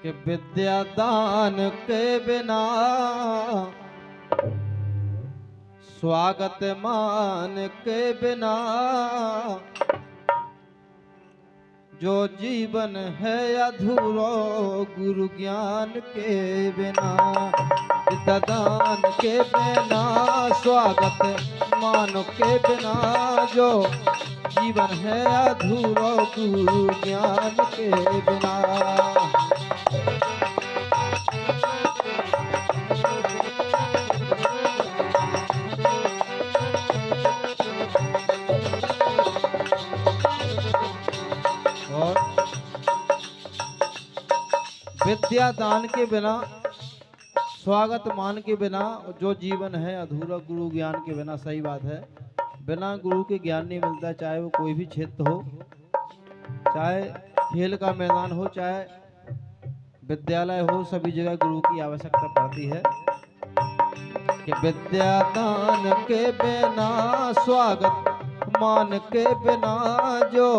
कि विद्या दान के बिना स्वागत मान के बिना जो जीवन है अधूरो गुरु ज्ञान के बिना। विद्या दान के बिना स्वागत मान के बिना जो जीवन है अधूरो गुरु ज्ञान के बिना। और विद्या दान के बिना स्वागत मान के बिना जो जीवन है अधूरा गुरु ज्ञान के बिना। सही बात है, बिना गुरु के ज्ञान नहीं मिलता, चाहे वो कोई भी क्षेत्र हो, चाहे खेल का मैदान हो, चाहे विद्यालय हो, सभी जगह गुरु की आवश्यकता पड़ती है। कि विद्या दान के बिना स्वागत मान के बिना जो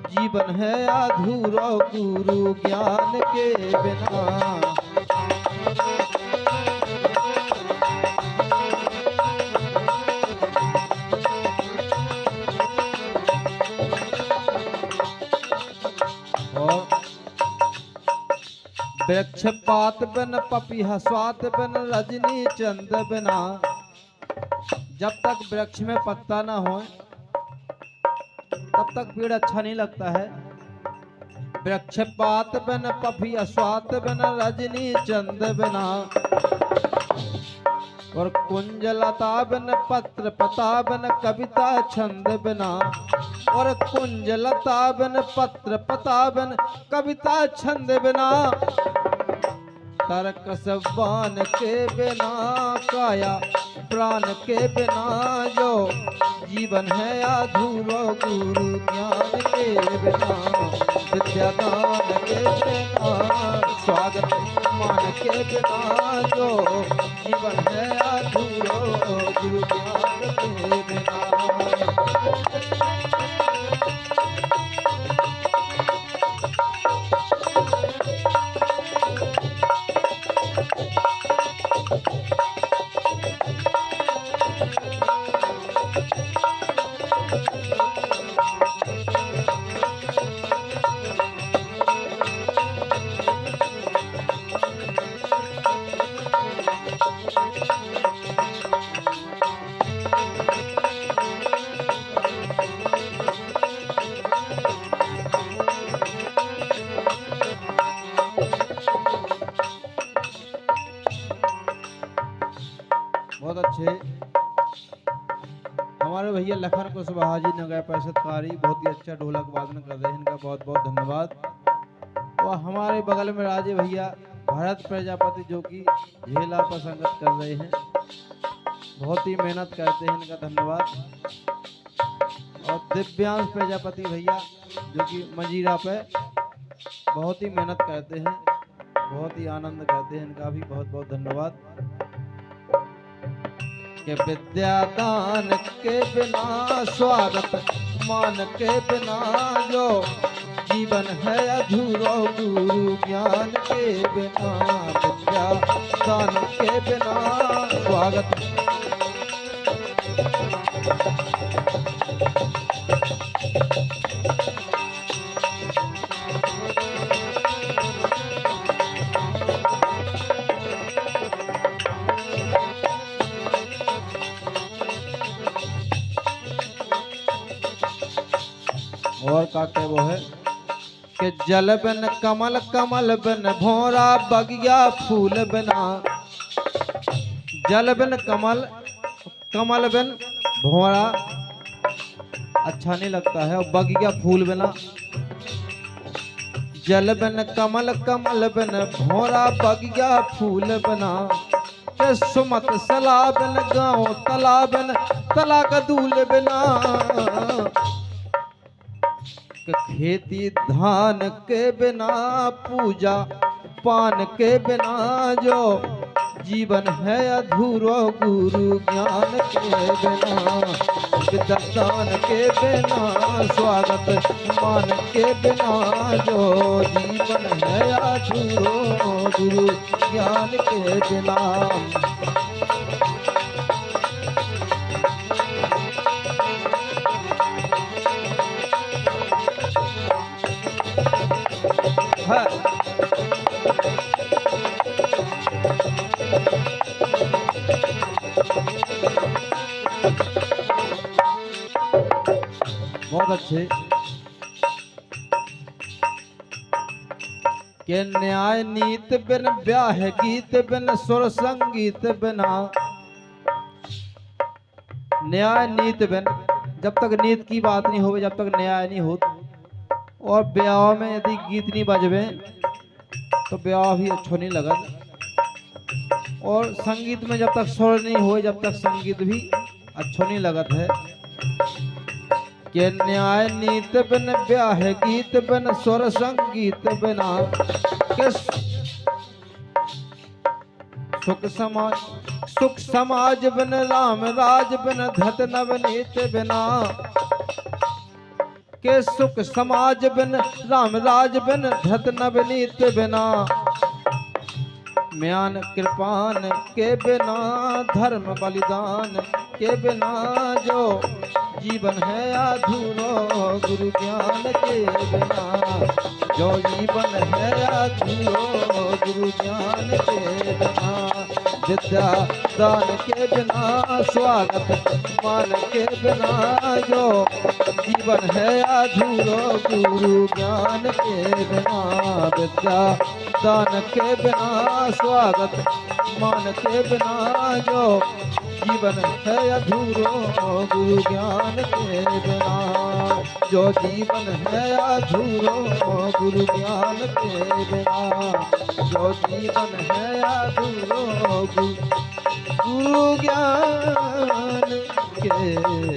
जीवन है अधूरा गुरु ज्ञान के बिना। और वृक्ष पात बिन पपीहा स्वाद बिन रजनी चंद बिना। जब तक वृक्ष में पत्ता ना हो तब तक पेड़ अच्छा नहीं लगता है। वृक्ष पात बिन पपीहा स्वाद बिन रजनी चंद बिना। और कुंजलता बिन पत्र पता बिन कविता छंद बिना। और कुंजलता बिन पत्र पता बिन कविता छंद बिना। तर्क सबान के बिना काया प्राण के बिना जो जीवन है अधूरा गुरु ज्ञान के बिना। विद्या दान के बिना स्वागत मान के बिना जो जीवन है अधूरा गुरु ज्ञान के बिना। बहुत अच्छे हमारे भैया लखन कुशवाहा जी नगर परिषदकारी बहुत ही अच्छा ढोलक वादन कर रहे हैं, इनका बहुत बहुत धन्यवाद। और हमारे बगल में राजे भैया भरत प्रजापति जो कि झेला पर संगत कर रहे हैं, बहुत ही मेहनत करते हैं, इनका धन्यवाद। और दिव्यांश प्रजापति भैया जो कि मंजीरा पे बहुत ही मेहनत करते हैं, बहुत ही आनंद करते हैं, इनका भी बहुत बहुत धन्यवाद। कि विद्या दान के बिना स्वागत मान के बिना जो जीवन है अधूरा गुरु ज्ञान के बिना। विद्या दान के बिना स्वागत और काके वो है कि जल बिन कमल कमल बिन भौरा बगिया फूल बिना। जल बिन कमल कमल बिन भौरा अच्छा नहीं लगता है, और बगिया फूल बिना। जल बिन कमल कमल बिन भौरा बगिया फूल बिना। के सुमत सला बिन गाँव तला बिन तला कदूल बिना। खेती धान के बिना पूजा पान के बिना जो जीवन है अधूरो गुरु ज्ञान के बिना, विद्यादान के बिना, स्वागत मान के बिना, जो जीवन है अधूरो गुरु ज्ञान के बिना। बहुत अच्छे। के न्याय नीत बिन ब्याह गीत बिन सुर संगीत बिना, न्याय नीत बिन, जब तक नीत की बात नहीं होवे, जब तक न्याय नहीं हो, और ब्याह में यदि गीत नहीं बजवे तो ब्याह भी अच्छा नहीं लगा, और संगीत में जब तक सुर नहीं हो, जब तक संगीत भी अच्छा नहीं लगत है। के न्याय नीत बिन ब्याह गीत बिन सुर संगीत बिना, के सुख समाज बिन राम राज बिन धत नवनीत बिना, के सुख समाज बिन राम राज बिन धत नवनीत बिना, म्यान कृपान के बिना, धर्म बलिदान के बिना, जो जीवन है अधूरो गुरु ज्ञान के बिना, जो जीवन है अधूरो गुरु ज्ञान के बिना, विद्या दान के बिना, स्वागत मान के बिना, जो जीवन है अधूरो गुरु ज्ञान के बिना, विद्या दान के बिना, स्वागत मान के बिना, जो जीवन है अधूरो गुरु ज्ञान के बिना, जो जीवन है अधूरो गुरु ज्ञान के बिना, जो जीवन है अधूरो गुरु ज्ञान के बिना।